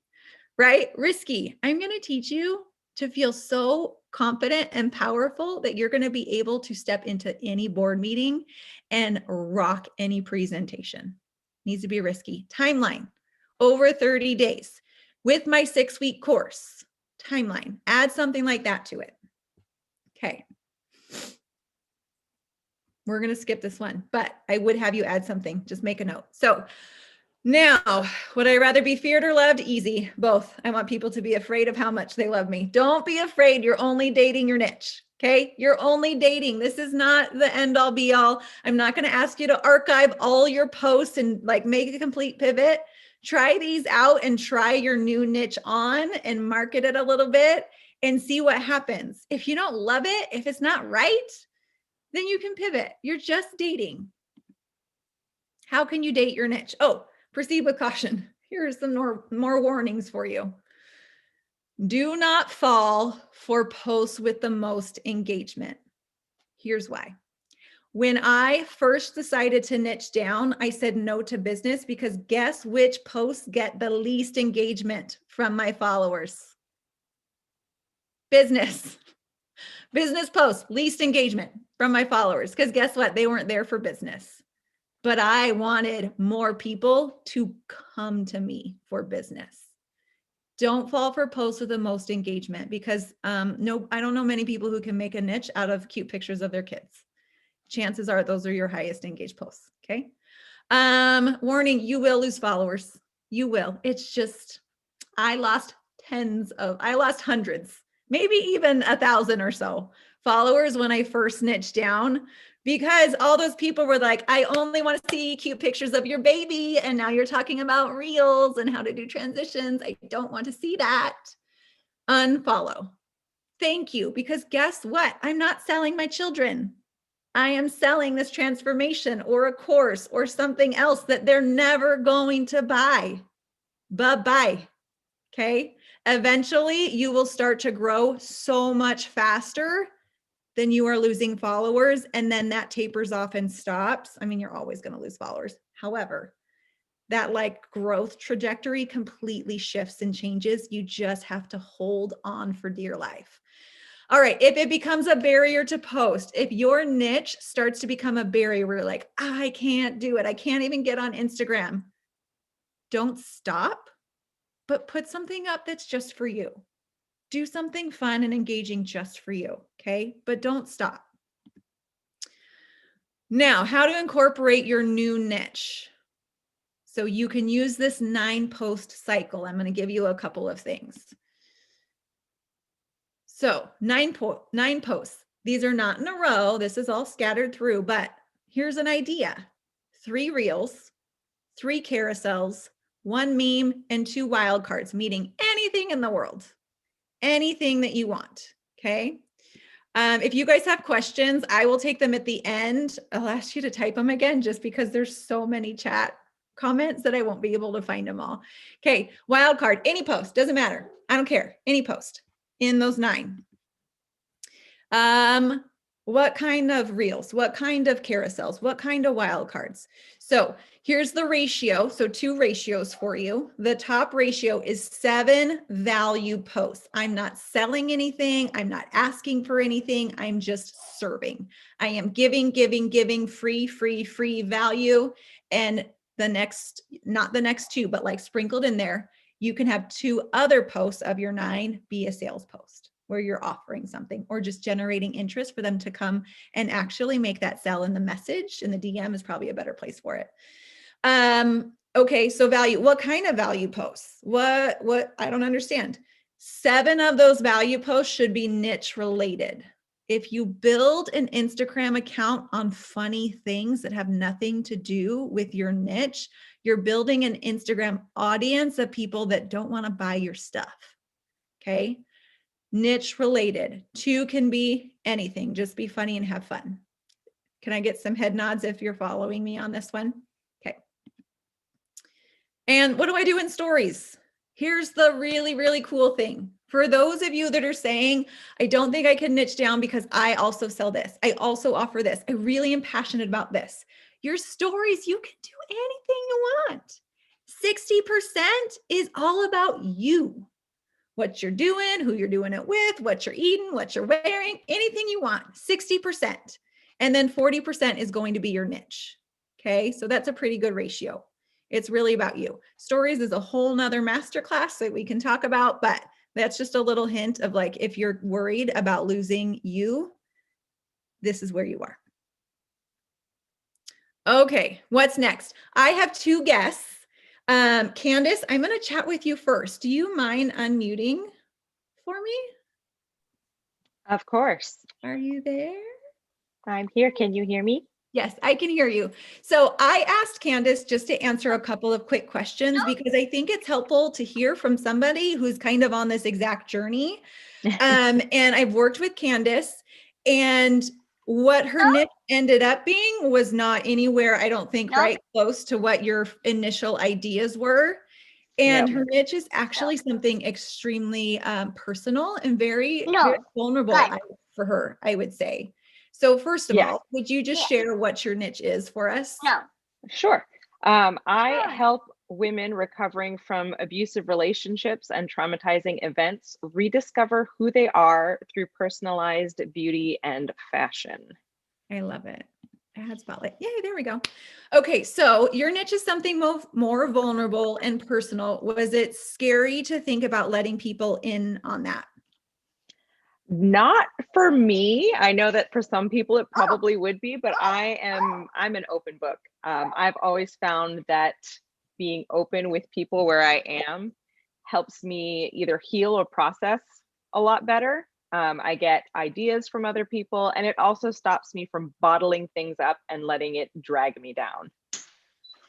right? Risky. I'm going to teach you to feel so confident and powerful that you're going to be able to step into any board meeting and rock any presentation. Needs to be risky. Timeline, over 30 days with my 6-week course. Timeline, add something like that to it. Okay. We're going to skip this one, but I would have you add something. Just make a note. So now, would I rather be feared or loved? Easy, both. I want people to be afraid of how much they love me. Don't be afraid. You're only dating your niche. Okay. You're only dating. This is not the end all be all. I'm not going to ask you to archive all your posts and like make a complete pivot. Try these out and try your new niche on and market it a little bit and see what happens. If you don't love it, if it's not right, then you can pivot. You're just dating. How can you date your niche? Oh, proceed with caution. Here are some more warnings for you. Do not fall for posts with the most engagement. Here's why. When I first decided to niche down, I said no to business because guess which posts get the least engagement from my followers? Business. Business posts, least engagement from my followers because guess what? They weren't there for business. But I wanted more people to come to me for business. Don't fall for posts with the most engagement because I don't know many people who can make a niche out of cute pictures of their kids. Chances are those are your highest engaged posts. Okay. Warning, you will lose followers. You will. It's just, I lost hundreds, maybe even 1,000 or so followers when I first niched down Because all those people were like, I only want to see cute pictures of your baby. And now you're talking about reels and how to do transitions. I don't want to see that. Unfollow. Thank you. Because guess what? I'm not selling my children. I am selling this transformation or a course or something else that they're never going to buy. Bye-bye. Okay. Eventually, you will start to grow so much faster than you are losing followers. And then that tapers off and stops. I mean, you're always going to lose followers. However, that like growth trajectory completely shifts and changes. You just have to hold on for dear life. All right. If it becomes a barrier to post, if your niche starts to become a barrier where you're like, I can't do it, I can't even get on Instagram, don't stop, but put something up that's just for you. Do something fun and engaging just for you. Okay. But don't stop. Now, how to incorporate your new niche. So you can use this 9-post cycle. I'm going to give you a couple of things. So 9 posts. These are not in a row. This is all scattered through, but here's an idea. 3 reels, 3 carousels, 1 meme, and 2 wildcards, meaning anything in the world, anything that you want. Okay. If you guys have questions, I will take them at the end. I'll ask you to type them again just because there's so many chat comments that I won't be able to find them all. Okay, wild card, any post, doesn't matter. I don't care, any post in those 9. What kind of reels? What kind of carousels? What kind of wild cards? So here's the ratio. So 2 ratios for you. The top ratio is 7 value posts. I'm not selling anything. I'm not asking for anything. I'm just serving. I am giving, free value. And the next, not the next 2, but like sprinkled in there, you can have 2 other posts of your 9 be a sales post, where you're offering something or just generating interest for them to come and actually make that sell in the message. And the DM is probably a better place for it. Okay, so value. What kind of value posts? What I don't understand. 7 of those value posts should be niche related. If you build an Instagram account on funny things that have nothing to do with your niche, you're building an Instagram audience of people that don't want to buy your stuff. Okay. Niche related. 2 can be anything, just be funny and have fun. Can I get some head nods if you're following me on this one? Okay. And what do I do in stories? Here's the really, really cool thing. For those of you that are saying, I don't think I can niche down because I also sell this. I also offer this. I really am passionate about this. Your stories, you can do anything you want. 60% is all about you. What you're doing, who you're doing it with, what you're eating, what you're wearing, anything you want, 60%. And then 40% is going to be your niche. Okay, so that's a pretty good ratio. It's really about you. Stories is a whole nother masterclass that we can talk about, but that's just a little hint of like, if you're worried about losing you, this is where you are. Okay, what's next? I have 2 guests. Candace, I'm going to chat with you first. Do you mind unmuting for me? Of course. Are you there? I'm here. Can you hear me? Yes, I can hear you. So I asked Candace just to answer a couple of quick questions because I think it's helpful to hear from somebody who's kind of on this exact journey. And I've worked with Candace, and what her niche ended up being was not anywhere, I don't think, right close to what your initial ideas were. And her niche is actually something extremely personal and very, very vulnerable for her, I would say. So first of all, would you just share what your niche is for us? Sure. I help women recovering from abusive relationships and traumatizing events rediscover who they are through personalized beauty and fashion. I love it. Add spotlight. Yay, there we go. Okay, so your niche is something more vulnerable and personal. Was it scary to think about letting people in on that? Not for me. I know that for some people it probably would be, but I'm an open book. I've always found that being open with people where I am helps me either heal or process a lot better. I get ideas from other people, and it also stops me from bottling things up and letting it drag me down.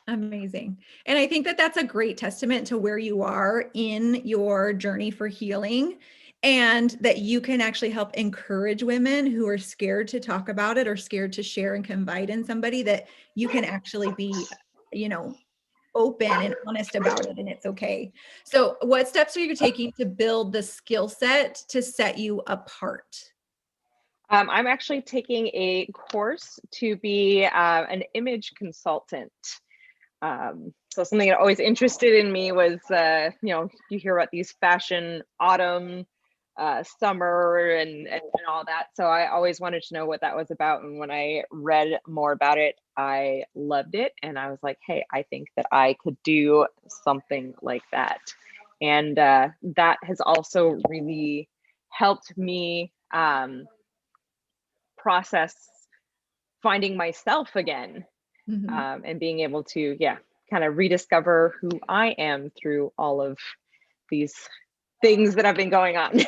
Amazing. And I think that that's a great testament to where you are in your journey for healing, and that you can actually help encourage women who are scared to talk about it or scared to share and confide in somebody, that you can actually be, you know, open and honest about it, and it's okay. So what steps are you taking to build the skill set to set you apart? I'm actually taking a course to be an image consultant. So something that always interested in me was, you hear about these fashion autumn, summer, and all that. So I always wanted to know what that was about. And when I read more about it, I loved it. And I was like, hey, I think that I could do something like that. And that has also really helped me process finding myself again, and being able to, kind of rediscover who I am through all of these things that have been going on.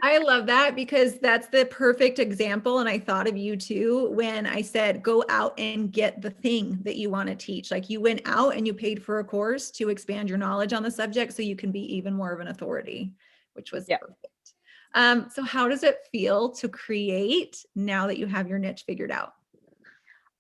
I love that, because that's the perfect example. And I thought of you too when I said, go out and get the thing that you want to teach. Like, you went out and you paid for a course to expand your knowledge on the subject so you can be even more of an authority, which was perfect. So how does it feel to create now that you have your niche figured out?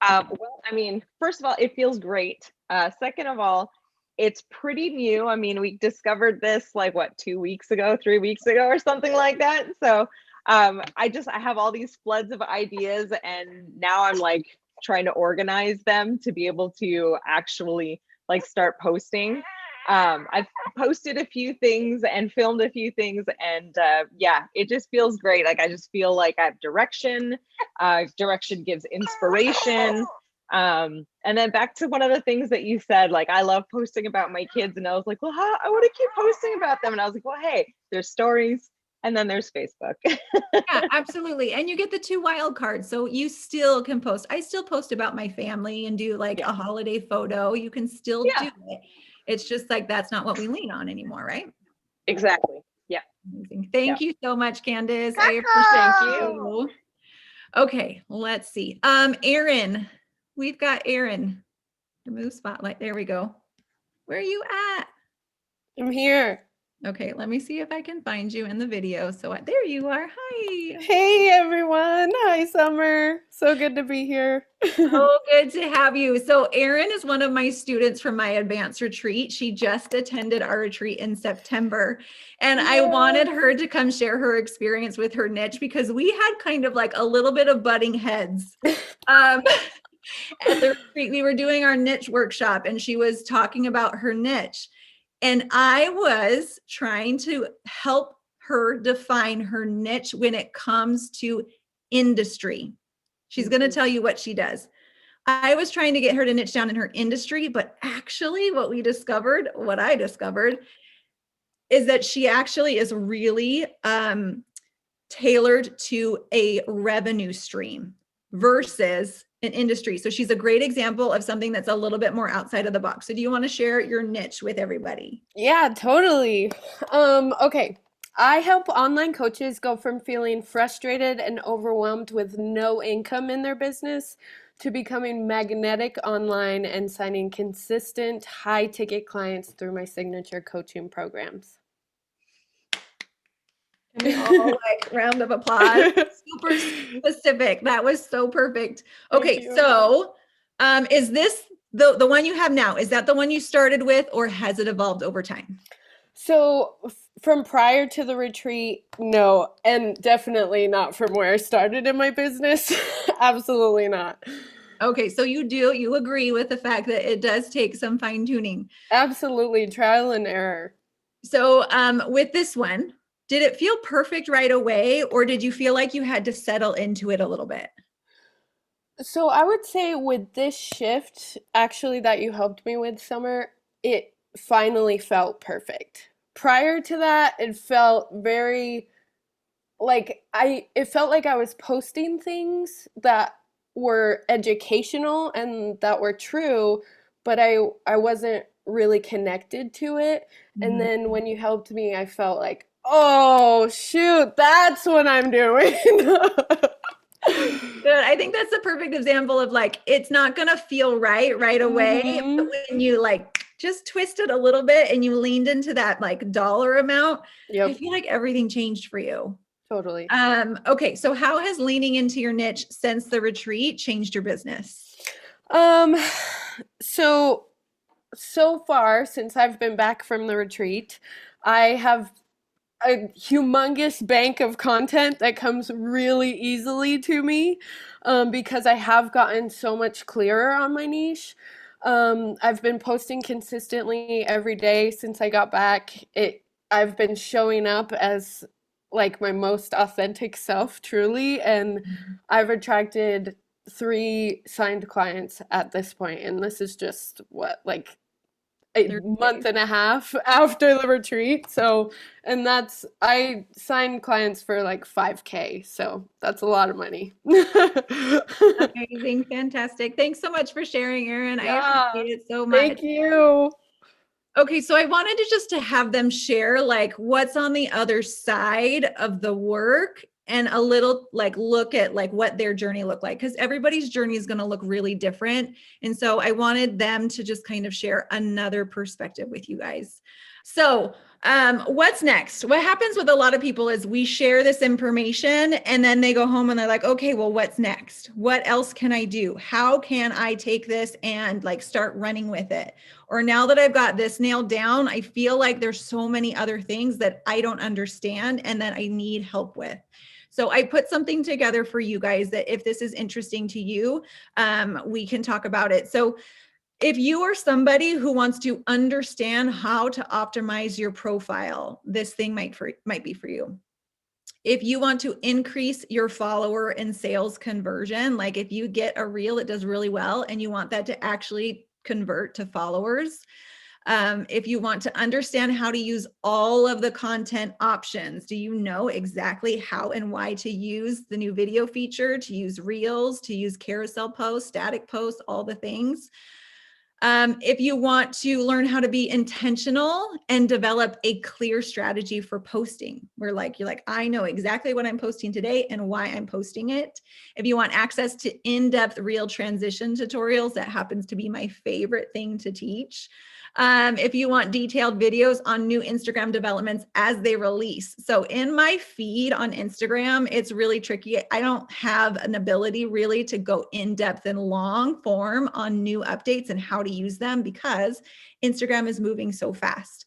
Well, I mean, first of all, it feels great. Second of all, it's pretty new. I mean, we discovered this like what, 2 weeks ago, 3 weeks ago, or something like that. So I have all these floods of ideas, and now I'm like trying to organize them to be able to actually like start posting. I've posted a few things and filmed a few things, and it just feels great. Like, I just feel like I have direction. Direction gives inspiration. And then back to one of the things that you said, like, I love posting about my kids, and I was like, well, I want to keep posting about them. And I was like, well, hey, there's stories, and then there's Facebook. Yeah, absolutely. And you get the 2 wild cards. So you still can post. I still post about my family and do like a holiday photo. You can still do it. It's just like, that's not what we lean on anymore, right? Exactly. Yeah. Amazing. Thank you so much, Candace. I Thank appreciate you. Okay, let's see. Erin, we've got Erin. Remove spotlight. There we go. Where are you at? I'm here. Okay, let me see if I can find you in the video. So there you are. Hi. Hey everyone. Hi Summer. So good to be here. So good to have you. So Erin is one of my students from my advanced retreat. She just attended our retreat in September, and I wanted her to come share her experience with her niche, because we had kind of like a little bit of butting heads. At the retreat, we were doing our niche workshop, and she was talking about her niche. And I was trying to help her define her niche when it comes to industry. She's going to tell you what she does. I was trying to get her to niche down in her industry, but actually what I discovered is that she actually is really tailored to a revenue stream versus an industry. So she's a great example of something that's a little bit more outside of the box. So do you want to share your niche with everybody? Yeah, totally. Okay. I help online coaches go from feeling frustrated and overwhelmed with no income in their business to becoming magnetic online and signing consistent high-ticket clients through my signature coaching programs. Can we all like round of applause? Super specific. That was so perfect. Okay, so is this the one you have now? Is that the one you started with, or has it evolved over time? So from prior to the retreat, no, and definitely not from where I started in my business. Absolutely not. Okay, so you agree with the fact that it does take some fine tuning. Absolutely, trial and error. So with this one, did it feel perfect right away, or did you feel like you had to settle into it a little bit? So I would say with this shift, actually, that you helped me with, Summer, it finally felt perfect. Prior to that, it felt very it felt like I was posting things that were educational and that were true, but I wasn't really connected to it. And then when you helped me, I felt like, Oh, shoot. That's what I'm doing. Good. I think that's a perfect example of like, it's not going to feel right away. But Mhm. when you like just twist it a little bit and you leaned into that like dollar amount, I Yep, feel like everything changed for you. totally. Okay. So how has leaning into your niche since the retreat changed your business? Um, so far since I've been back from the retreat, I have a humongous bank of content that comes really easily to me, because I have gotten so much clearer on my niche. I've been posting consistently every day since I got back. I've been showing up as like my most authentic self, truly, and I've attracted 3 signed clients at this point, and this is just what, like a 30 month days. and a half after the retreat. So, and I signed clients for like 5K. So that's a lot of money. Amazing. Fantastic. Thanks so much for sharing, Erin. I Yeah. appreciate it so much. Thank you. Okay, so I wanted to have them share like what's on the other side of the work and a little like look at like what their journey looked like because everybody's journey is going to look really different. And so I wanted them to just kind of share another perspective with you guys. So, what's next? What happens with a lot of people is we share this information and then they go home and they're like, okay, well, what's next? What else can I do? How can I take this and like start running with it? Or now that I've got this nailed down, I feel like there's so many other things that I don't understand and that I need help with. So I put something together for you guys that if this is interesting to you, we can talk about it. So if you are somebody who wants to understand how to optimize your profile, this thing might be for you. If you want to increase your follower and sales conversion, like if you get a reel that does really well and you want that to actually convert to followers, if you want to understand how to use all of the content options, do you know exactly how and why to use the new video feature, to use reels, to use carousel posts, static posts, all the things? If you want to learn how to be intentional and develop a clear strategy for posting, where like you're like, I know exactly what I'm posting today and why I'm posting it. If you want access to in-depth reel transition tutorials, that happens to be my favorite thing to teach. If you want detailed videos on new Instagram developments as they release. So in my feed on Instagram, it's really tricky. I don't have an ability really to go in depth and long form on new updates and how to use them because Instagram is moving so fast.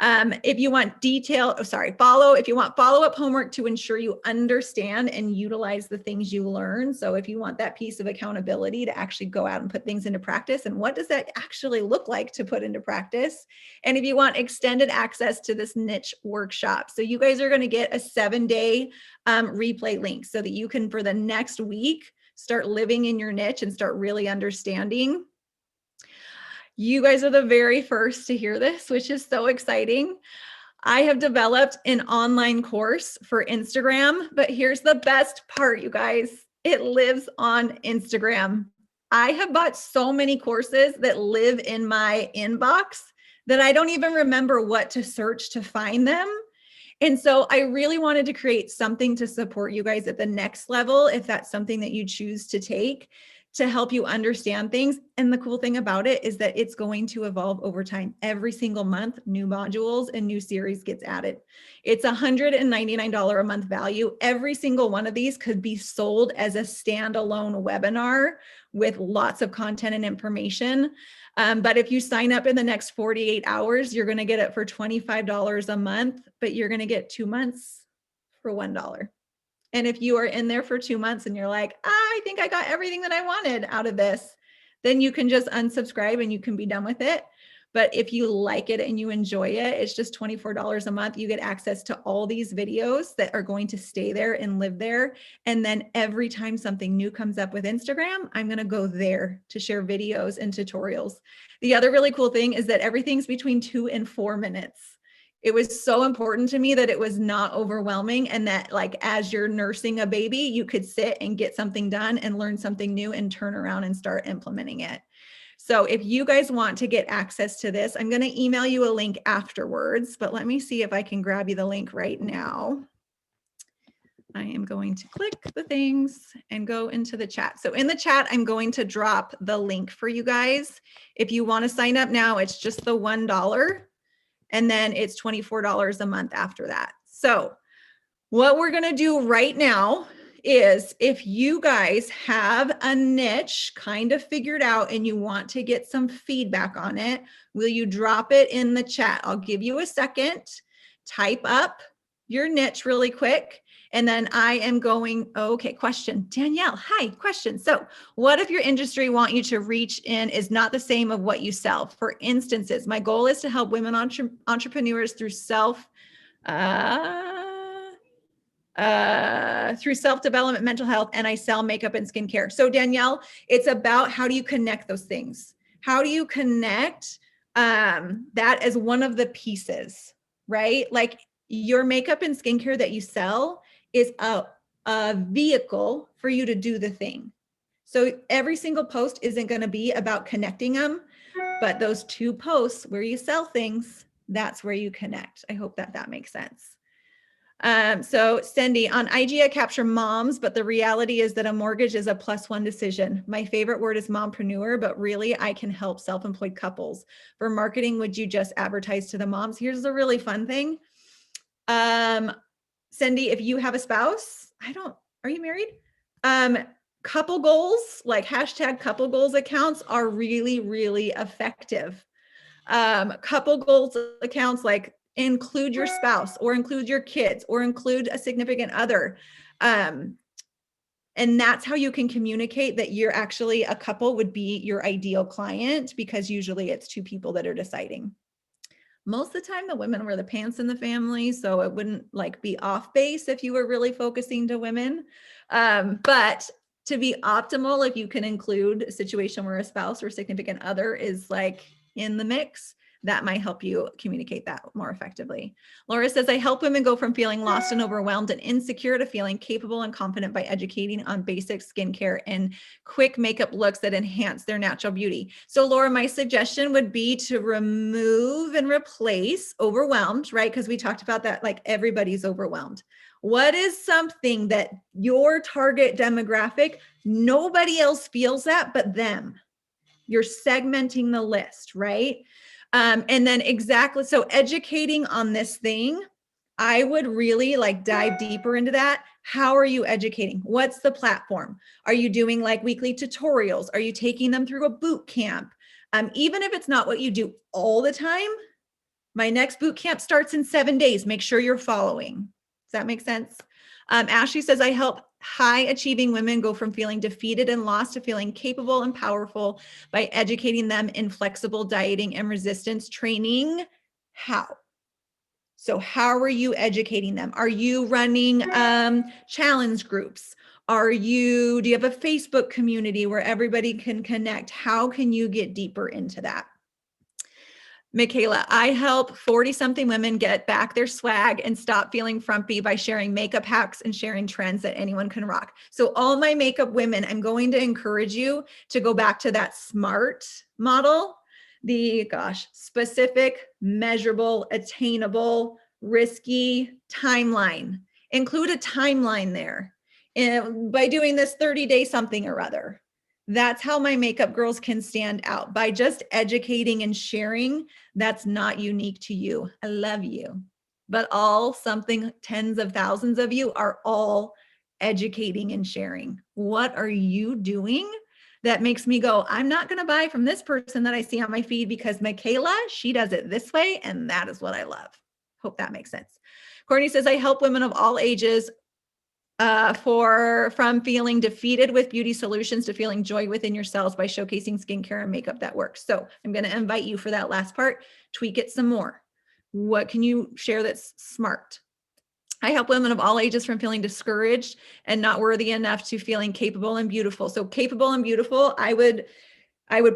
If you want if you want follow-up homework to ensure you understand and utilize the things you learn. So if you want that piece of accountability to actually go out and put things into practice, and what does that actually look like to put into practice? And if you want extended access to this niche workshop. So you guys are going to get a 7-day replay link so that you can, for the next week, start living in your niche and start really understanding. You guys are the very first to hear this, which is so exciting. I have developed an online course for Instagram, but here's the best part, you guys. It lives on Instagram. I have bought so many courses that live in my inbox that I don't even remember what to search to find them. And so I really wanted to create something to support you guys at the next level, if that's something that you choose to take, to help you understand things. And the cool thing about it is that it's going to evolve over time. Every single month, new modules and new series gets added. It's $199 a month value. Every single one of these could be sold as a standalone webinar with lots of content and information. But if you sign up in the next 48 hours, you're going to get it for $25 a month, but you're going to get 2 months for $1. And if you are in there for 2 months and you're like, I think I got everything that I wanted out of this, then you can just unsubscribe and you can be done with it. But if you like it and you enjoy it, it's just $24 a month. You get access to all these videos that are going to stay there and live there. And then every time something new comes up with Instagram, I'm going to go there to share videos and tutorials. The other really cool thing is that everything's between 2 and 4 minutes. It was so important to me that it was not overwhelming and that like as you're nursing a baby, you could sit and get something done and learn something new and turn around and start implementing it. So if you guys want to get access to this, I'm going to email you a link afterwards, but let me see if I can grab you the link right now. I am going to click the things and go into the chat. So in the chat, I'm going to drop the link for you guys. If you want to sign up now, it's just the $1, and then it's $24 a month after that. So what we're going to do right now is, if you guys have a niche kind of figured out and you want to get some feedback on it, will you drop it in the chat? I'll give you a second. Type up your niche really quick. And then I am going, okay, question. Danielle, hi, question. So what if your industry want you to reach in is not the same of what you sell? For instances, my goal is to help women entrepreneurs through self-development, mental health, and I sell makeup and skincare. So Danielle, it's about how do you connect those things? How do you connect that as one of the pieces, right? Like your makeup and skincare that you sell is a vehicle for you to do the thing. So every single post isn't going to be about connecting them, but those 2 posts where you sell things, that's where you connect. I hope that makes sense. So Cindy, on IG, I capture moms, but the reality is that a mortgage is a +1 decision. My favorite word is mompreneur, but really I can help self-employed couples. For marketing, would you just advertise to the moms? Here's the really fun thing. Cindy, if you have a spouse, are you married? Couple goals, like hashtag couple goals accounts are really, really effective. Couple goals accounts like include your spouse or include your kids or include a significant other. And that's how you can communicate that you're actually a couple would be your ideal client, because usually it's 2 people that are deciding. Most of the time the women wear the pants in the family, so it wouldn't like be off base if you were really focusing to women. But to be optimal, if you can include a situation where a spouse or significant other is like in the mix, that might help you communicate that more effectively. Laura says, I help women go from feeling lost and overwhelmed and insecure to feeling capable and confident by educating on basic skincare and quick makeup looks that enhance their natural beauty. So Laura, my suggestion would be to remove and replace overwhelmed, right? Because we talked about that, like everybody's overwhelmed. What is something that your target demographic, nobody else feels that but them? You're segmenting the list, right? And then exactly, so educating on this thing, I would really like dive deeper into that. How are you educating? What's the platform? Are you doing like weekly tutorials? Are you taking them through a boot camp? Even if it's not what you do all the time, my next boot camp starts in 7 days. Make sure you're following. Does that make sense? Ashley says, I help high achieving women go from feeling defeated and lost to feeling capable and powerful by educating them in flexible dieting and resistance training. How? So how are you educating them? Are you running challenge groups? Do you have a Facebook community where everybody can connect? How can you get deeper into that? Michaela, I help 40-something women get back their swag and stop feeling frumpy by sharing makeup hacks and sharing trends that anyone can rock. So all my makeup women, I'm going to encourage you to go back to that SMART model, specific, measurable, attainable, risky timeline. Include a timeline there. And by doing this 30-day something or other. That's how my makeup girls can stand out, by just educating and sharing. That's not unique to you. I love you, but tens of thousands of you are all educating and sharing. What are you doing that makes me go, I'm not going to buy from this person that I see on my feed because Michaela, she does it this way. And that is what I love. Hope that makes sense. Courtney says, I help women of all ages from feeling defeated with beauty solutions to feeling joy within yourselves by showcasing skincare and makeup that works. So I'm going to invite you for that last part, tweak it some more. What can you share that's smart? I help women of all ages from feeling discouraged and not worthy enough to feeling capable and beautiful. So capable and beautiful, I would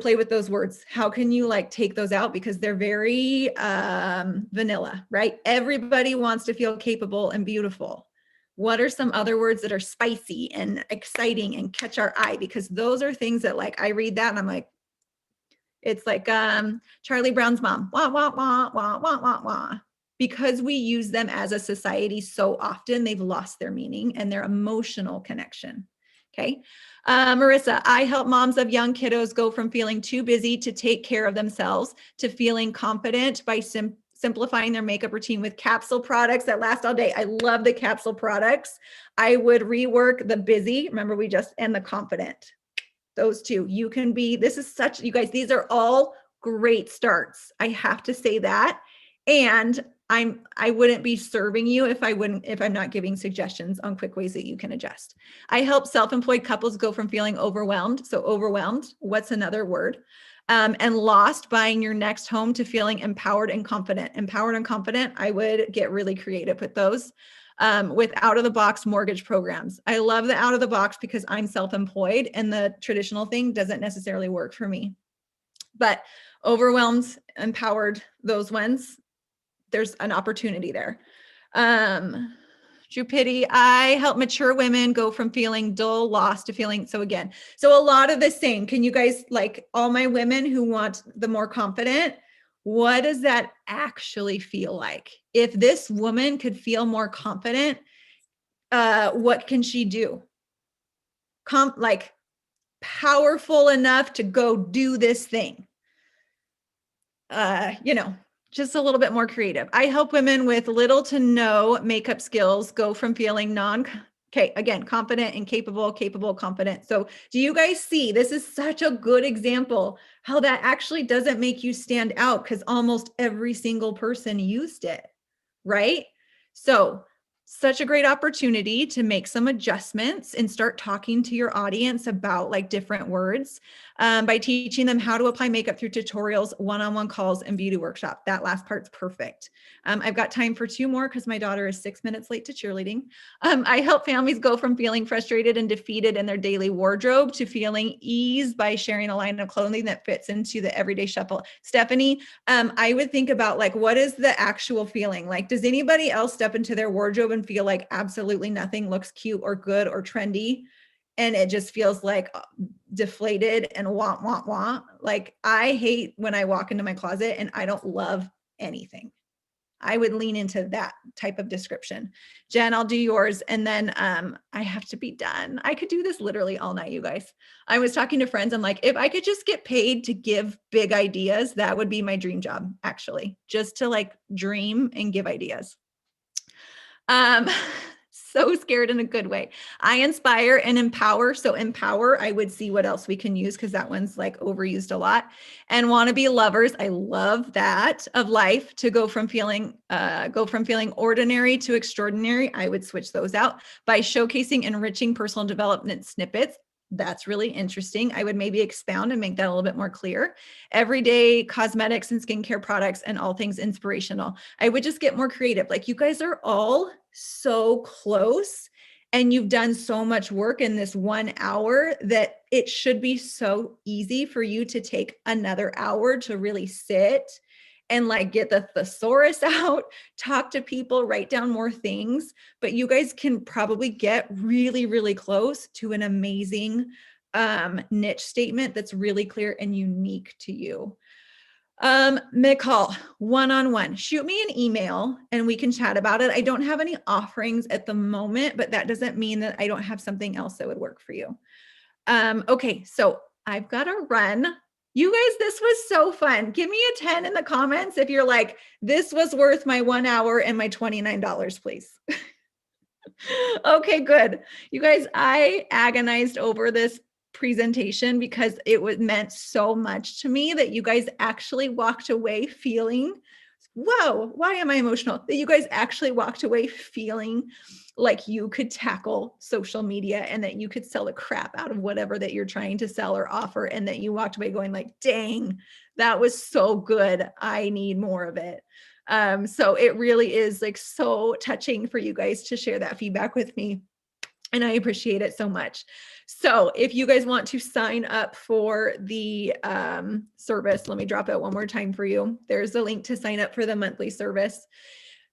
play with those words. How can you like take those out? Because they're very vanilla, right? Everybody wants to feel capable and beautiful. What are some other words that are spicy and exciting and catch our eye? Because those are things that like, I read that and I'm like, It's like Charlie Brown's mom, wah, wah, wah, wah, wah, wah, wah. Because we use them as a society so often, they've lost their meaning and their emotional connection. Okay. Marissa, I help moms of young kiddos go from feeling too busy to take care of themselves to feeling confident by simplifying their makeup routine with capsule products that last all day. I love the capsule products. I would rework the busy, remember we just, and the confident. Those two, you can be, this is such, you guys, these are all great starts. I have to say that. And I wouldn't be serving you if I'm not giving suggestions on quick ways that you can adjust. I help self-employed couples go from feeling overwhelmed. So overwhelmed, what's another word? And lost buying your next home to feeling empowered and confident. Empowered and confident, I would get really creative with those. With out of the box mortgage programs. I love the out of the box because I'm self-employed and the traditional thing doesn't necessarily work for me. But overwhelmed, empowered, those ones, there's an opportunity there. Drew Pity, I help mature women go from feeling dull, lost to feeling, so again, so a lot of the same. Can you guys, like all my women who want the more confident, what does that actually feel like? If this woman could feel more confident, what can she do? Like powerful enough to go do this thing. Just a little bit more creative. I help women with little to no makeup skills go from feeling confident and capable, confident. So do you guys see, this is such a good example how that actually doesn't make you stand out because almost every single person used it, right? So such a great opportunity to make some adjustments and start talking to your audience about like different words by teaching them how to apply makeup through tutorials, one-on-one calls, and beauty workshop. That last part's perfect. I've got time for 2 more because my daughter is 6 minutes late to cheerleading. I help families go from feeling frustrated and defeated in their daily wardrobe to feeling ease by sharing a line of clothing that fits into the everyday shuffle. Stephanie, I would think about like, what is the actual feeling? Like, does anybody else step into their wardrobe and feel like absolutely nothing looks cute or good or trendy? And it just feels like deflated and wah. Like I hate when I walk into my closet and I don't love anything. I would lean into that type of description. Jen, I'll do yours. And then I have to be done. I could do this literally all night, you guys. I was talking to friends. I'm like, if I could just get paid to give big ideas, that would be my dream job, actually, just to like dream and give ideas. So scared in a good way. I inspire and empower. So empower, I would see what else we can use because that one's like overused a lot. And want to be lovers. I love that of life to go from feeling ordinary to extraordinary. I would switch those out by showcasing enriching personal development snippets. That's really interesting. I would maybe expound and make that a little bit more clear. Everyday cosmetics and skincare products and all things inspirational. I would just get more creative. Like you guys are all so close and you've done so much work in this 1 hour that it should be so easy for you to take another hour to really sit and like get the thesaurus out, talk to people, write down more things, but you guys can probably get really, really close to an amazing niche statement that's really clear and unique to you. Mikal, one-on-one, shoot me an email and we can chat about it. I don't have any offerings at the moment, but that doesn't mean that I don't have something else that would work for you. Okay, so I've got to run. You guys, this was so fun. Give me a 10 in the comments if you're like, this was worth my 1 hour and my $29, please. Okay, good. You guys, I agonized over this presentation because it meant so much to me that you guys actually walked away feeling, whoa, why am I emotional? That you guys actually walked away feeling like you could tackle social media and that you could sell the crap out of whatever that you're trying to sell or offer. And that you walked away going like, dang, that was so good. I need more of it. So it really is like so touching for you guys to share that feedback with me. And I appreciate it so much. So if you guys want to sign up for the service, let me drop it one more time for you. There's a link to sign up for the monthly service.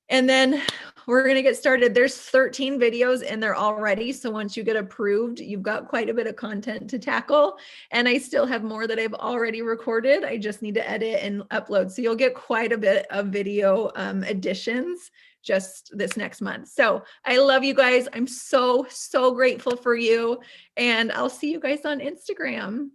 And then we're going to get started. There's 13 videos in there already. So once you get approved, you've got quite a bit of content to tackle. And I still have more that I've already recorded. I just need to edit and upload. So you'll get quite a bit of video additions just this next month. So I love you guys. I'm so, so grateful for you. And I'll see you guys on Instagram.